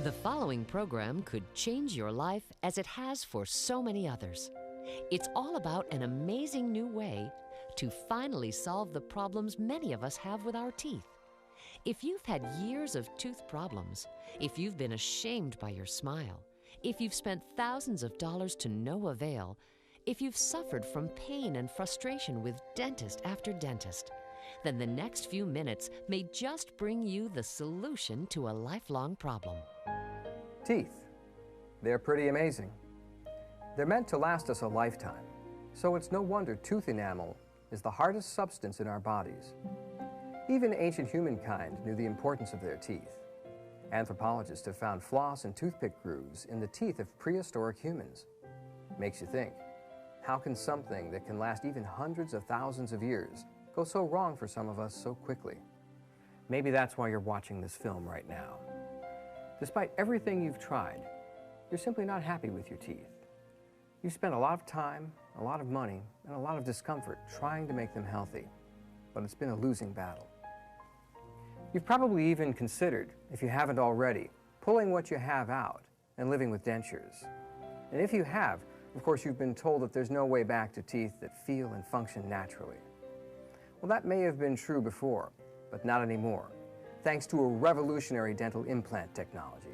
The following program could change your life as it has for so many others. It's all about an amazing new way to finally solve the problems many of us have with our teeth. If you've had years of tooth problems, if you've been ashamed by your smile, if you've spent thousands of dollars to no avail, if you've suffered from pain and frustration with dentist after dentist, then the next few minutes may just bring you the solution to a lifelong problem. Teeth. They're pretty amazing. They're meant to last us a lifetime, so it's no wonder tooth enamel is the hardest substance in our bodies. Even ancient humankind knew the importance of their teeth. Anthropologists have found floss and toothpick grooves in the teeth of prehistoric humans. Makes you think, how can something that can last even hundreds of thousands of years go so wrong for some of us so quickly? Maybe that's why you're watching this film right now. Despite everything you've tried, you're simply not happy with your teeth. You've spent a lot of time, a lot of money, and a lot of discomfort trying to make them healthy, but it's been a losing battle. You've probably even considered, if you haven't already, pulling what you have out and living with dentures. And if you have, of course, you've been told that there's no way back to teeth that feel and function naturally. Well, that may have been true before, but not anymore, thanks to a revolutionary dental implant technology.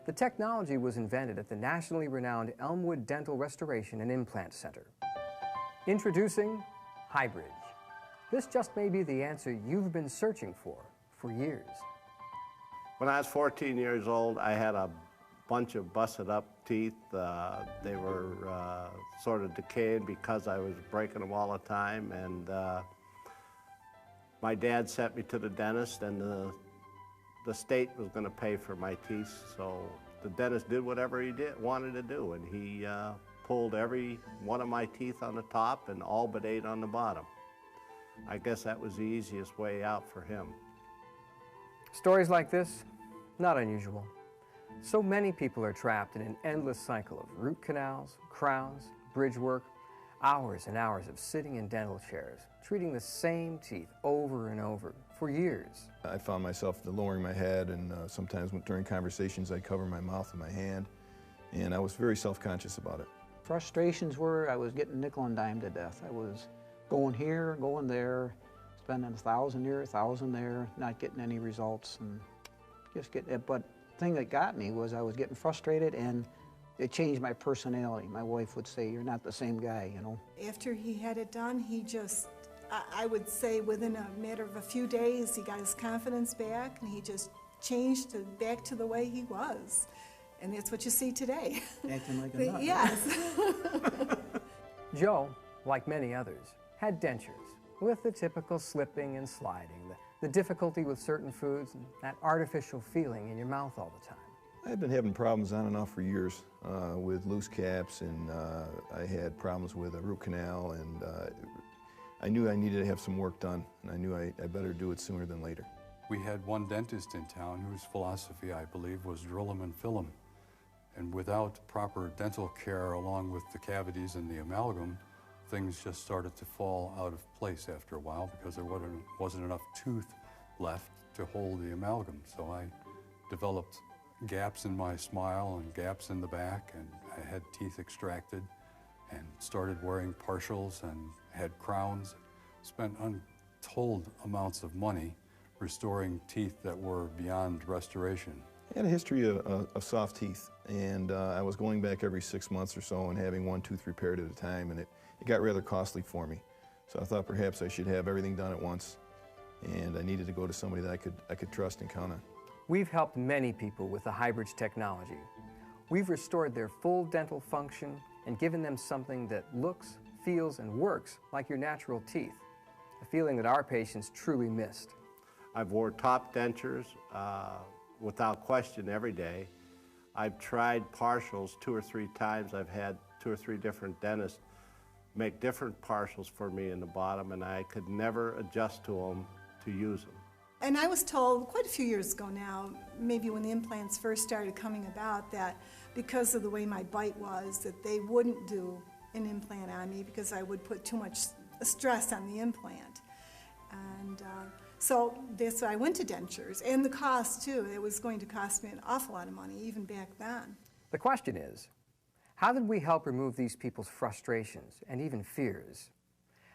The technology was invented at the nationally renowned Elmwood Dental Restoration and Implant Center. Introducing Hi-Bridge. This just may be the answer you've been searching for years. When I was 14 years old, I had a bunch of busted up teeth. They were sort of decaying because I was breaking them all the time, and my dad sent me to the dentist, and the state was going to pay for my teeth, so the dentist did whatever he wanted to do, and he pulled every one of my teeth on the top and all but 8 on the bottom. I guess that was the easiest way out for him. Stories like this, not unusual. So many people are trapped in an endless cycle of root canals, crowns, bridge work, hours and hours of sitting in dental chairs, treating the same teeth over and over for years. I found myself lowering my head, and sometimes during conversations I'd cover my mouth with my hand, and I was very self-conscious about it. Frustrations were I was getting nickel and dime to death. I was going here, going there, spending 1,000 here, 1,000 there, not getting any results, and just getting it. But the thing that got me was I was getting frustrated, and it changed my personality. My wife would say, "You're not the same guy," you know. After he had it done, he just, I would say within a matter of a few days, he got his confidence back, and he just changed back to the way he was. And that's what you see today. Acting like a nut. Yes. Joe, like many others, had dentures with the typical slipping and sliding, the difficulty with certain foods, and that artificial feeling in your mouth all the time. I've been having problems on and off for years with loose caps, and I had problems with a root canal, and I knew I needed to have some work done, and I knew I better do it sooner than later. We had one dentist in town whose philosophy, I believe, was drill 'em and fill 'em. And without proper dental care along with the cavities and the amalgam, things just started to fall out of place after a while because there wasn't enough tooth left to hold the amalgam. So I developed gaps in my smile and gaps in the back, and I had teeth extracted and started wearing partials and had crowns. Spent untold amounts of money restoring teeth that were beyond restoration. I had a history of soft teeth, and I was going back every 6 months or so and having one tooth repaired at a time, and it got rather costly for me. So I thought perhaps I should have everything done at once, and I needed to go to somebody that I could trust and count on. We've helped many people with the Hi-Bridge technology. We've restored their full dental function and given them something that looks, feels, and works like your natural teeth, a feeling that our patients truly missed. I've wore top dentures without question every day. I've tried partials 2 or 3 times. I've had 2 or 3 different dentists make different partials for me in the bottom, and I could never adjust to them to use them. And I was told quite a few years ago now, maybe when the implants first started coming about, that because of the way my bite was, that they wouldn't do an implant on me because I would put too much stress on the implant. And So that's why I went to dentures, and the cost too. It was going to cost me an awful lot of money even back then. The question is, how did we help remove these people's frustrations and even fears?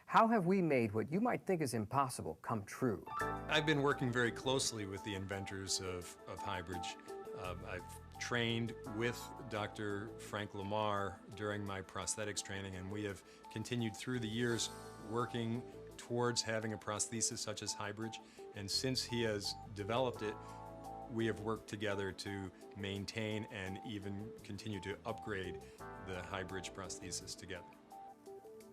How have we made what you might think is impossible come true? I've been working very closely with the inventors of Highbridge. I've trained with Dr. Frank Lamar during my prosthetics training, and we have continued through the years working towards having a prosthesis such as Highbridge. And since he has developed it, we have worked together to maintain and even continue to upgrade the Highbridge prosthesis together.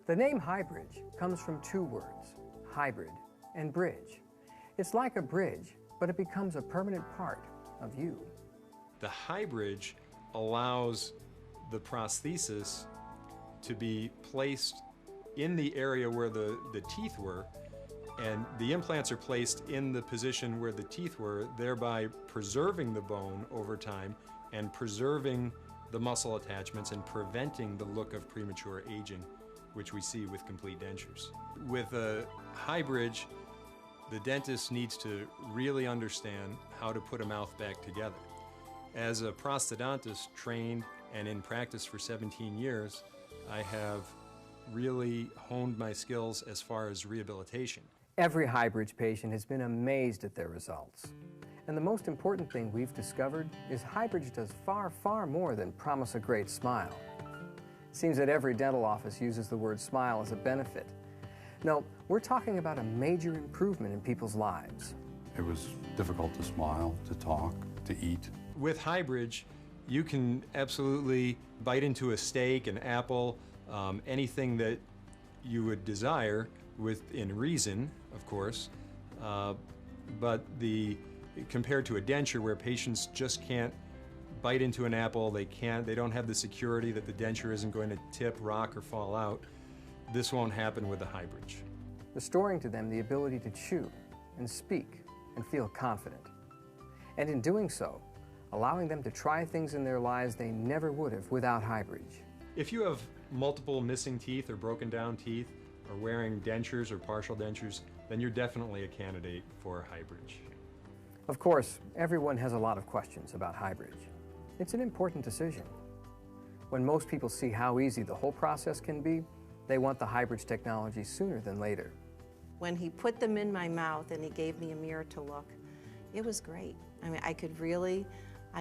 The name Highbridge comes from two words, hybrid and bridge. It's like a bridge, but it becomes a permanent part of you. The Highbridge allows the prosthesis to be placed in the area where the teeth were, and the implants are placed in the position where the teeth were, thereby preserving the bone over time and preserving the muscle attachments and preventing the look of premature aging, which we see with complete dentures. With a Highbridge, the dentist needs to really understand how to put a mouth back together. As a prosthodontist trained and in practice for 17 years, I have really honed my skills as far as rehabilitation. Every Highbridge patient has been amazed at their results. And the most important thing we've discovered is Highbridge does far, far more than promise a great smile. It seems that every dental office uses the word smile as a benefit. No, we're talking about a major improvement in people's lives. It was difficult to smile, to talk, to eat. With Highbridge, you can absolutely bite into a steak, an apple, anything that you would desire within reason, of course, but compared to a denture where patients just can't bite into an apple, they don't have the security that the denture isn't going to tip, rock, or fall out, this won't happen with the Highbridge. Restoring to them the ability to chew and speak and feel confident. And in doing so, allowing them to try things in their lives they never would have without Highbridge. If you have multiple missing teeth or broken down teeth, or wearing dentures or partial dentures, then you're definitely a candidate for Highbridge. Of course, everyone has a lot of questions about Highbridge. It's an important decision. When most people see how easy the whole process can be, they want the Highbridge technology sooner than later. When he put them in my mouth and he gave me a mirror to look, it was great. I mean, I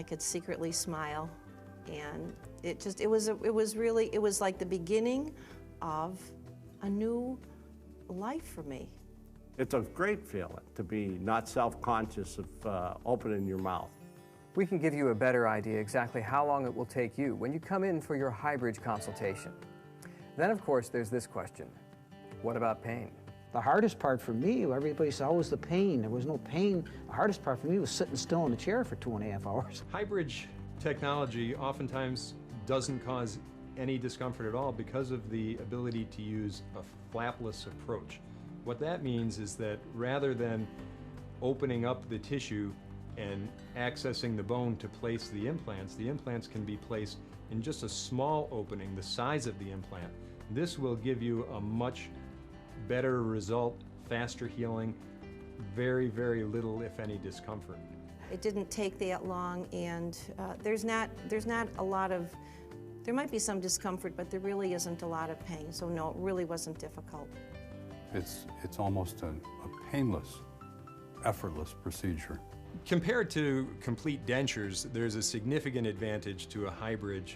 could secretly smile, and it was like the beginning of a new life for me. It's a great feeling to be not self-conscious of opening your mouth. We can give you a better idea exactly how long it will take you when you come in for your Highbridge consultation. Then, of course, there's this question. What about pain? The hardest part for me, everybody said, oh, was the pain. There was no pain. The hardest part for me was sitting still in the chair for 2.5 hours. Highbridge technology oftentimes doesn't cause any discomfort at all because of the ability to use a flapless approach. What that means is that rather than opening up the tissue and accessing the bone to place the implants can be placed in just a small opening, the size of the implant. This will give you a much better result, faster healing, very, very little, if any, discomfort. It didn't take that long, and there's not a lot of, there might be some discomfort, but there really isn't a lot of pain, so no, it really wasn't difficult. It's almost a painless, effortless procedure. Compared to complete dentures, there's a significant advantage to a Highbridge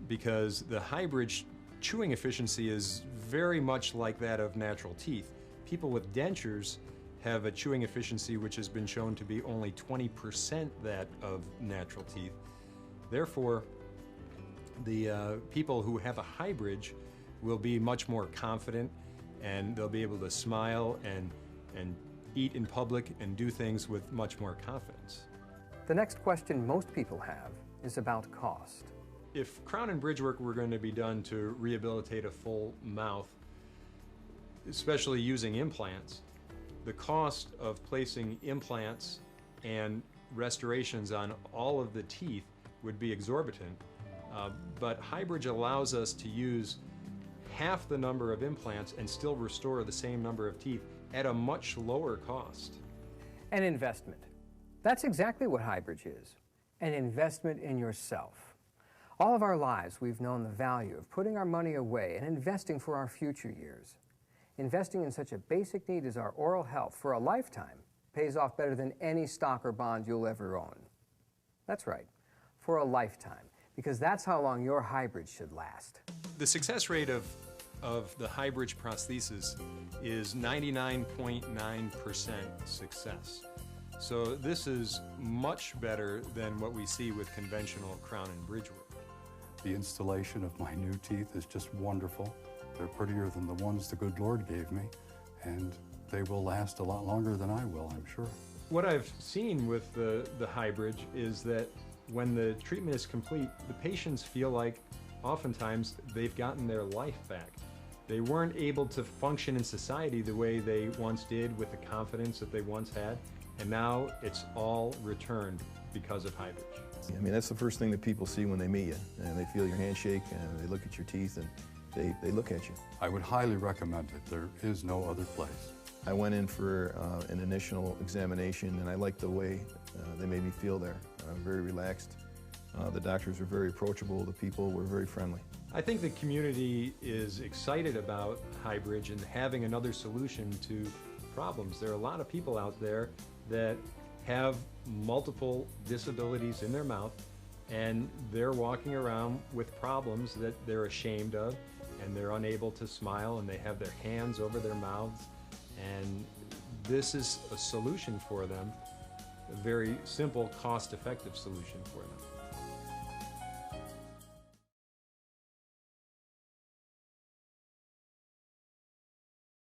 because the Highbridge chewing efficiency is very much like that of natural teeth. People with dentures have a chewing efficiency which has been shown to be only 20% that of natural teeth. Therefore, the people who have a Highbridge will be much more confident, and they'll be able to smile and eat in public and do things with much more confidence. The next question most people have is about cost. If crown and bridge work were going to be done to rehabilitate a full mouth, especially using implants, the cost of placing implants and restorations on all of the teeth would be exorbitant. But Highbridge allows us to use half the number of implants and still restore the same number of teeth at a much lower cost. An investment. That's exactly what Highbridge is, an investment in yourself. All of our lives, we've known the value of putting our money away and investing for our future years. Investing in such a basic need as our oral health for a lifetime pays off better than any stock or bond you'll ever own. That's right, for a lifetime, because that's how long your Highbridge should last. The success rate of the Highbridge prosthesis is 99.9% success. So this is much better than what we see with conventional crown and bridge work. The installation of my new teeth is just wonderful. They're prettier than the ones the good Lord gave me, and they will last a lot longer than I will, I'm sure. What I've seen with the Highbridge is that when the treatment is complete, the patients feel like oftentimes they've gotten their life back. They weren't able to function in society the way they once did with the confidence that they once had, and now it's all returned because of Highbridge. I mean, that's the first thing that people see when they meet you, and they feel your handshake, and they look at your teeth, and they look at you. I would highly recommend it. There is no other place. I went in for an initial examination, and I liked the way they made me feel there. Very relaxed. The doctors were very approachable. The people were very friendly. I think the community is excited about Highbridge and having another solution to problems. There are a lot of people out there that have multiple disabilities in their mouth, and they're walking around with problems that they're ashamed of, and they're unable to smile, and they have their hands over their mouths, and this is a solution for them, a very simple, cost-effective solution for them.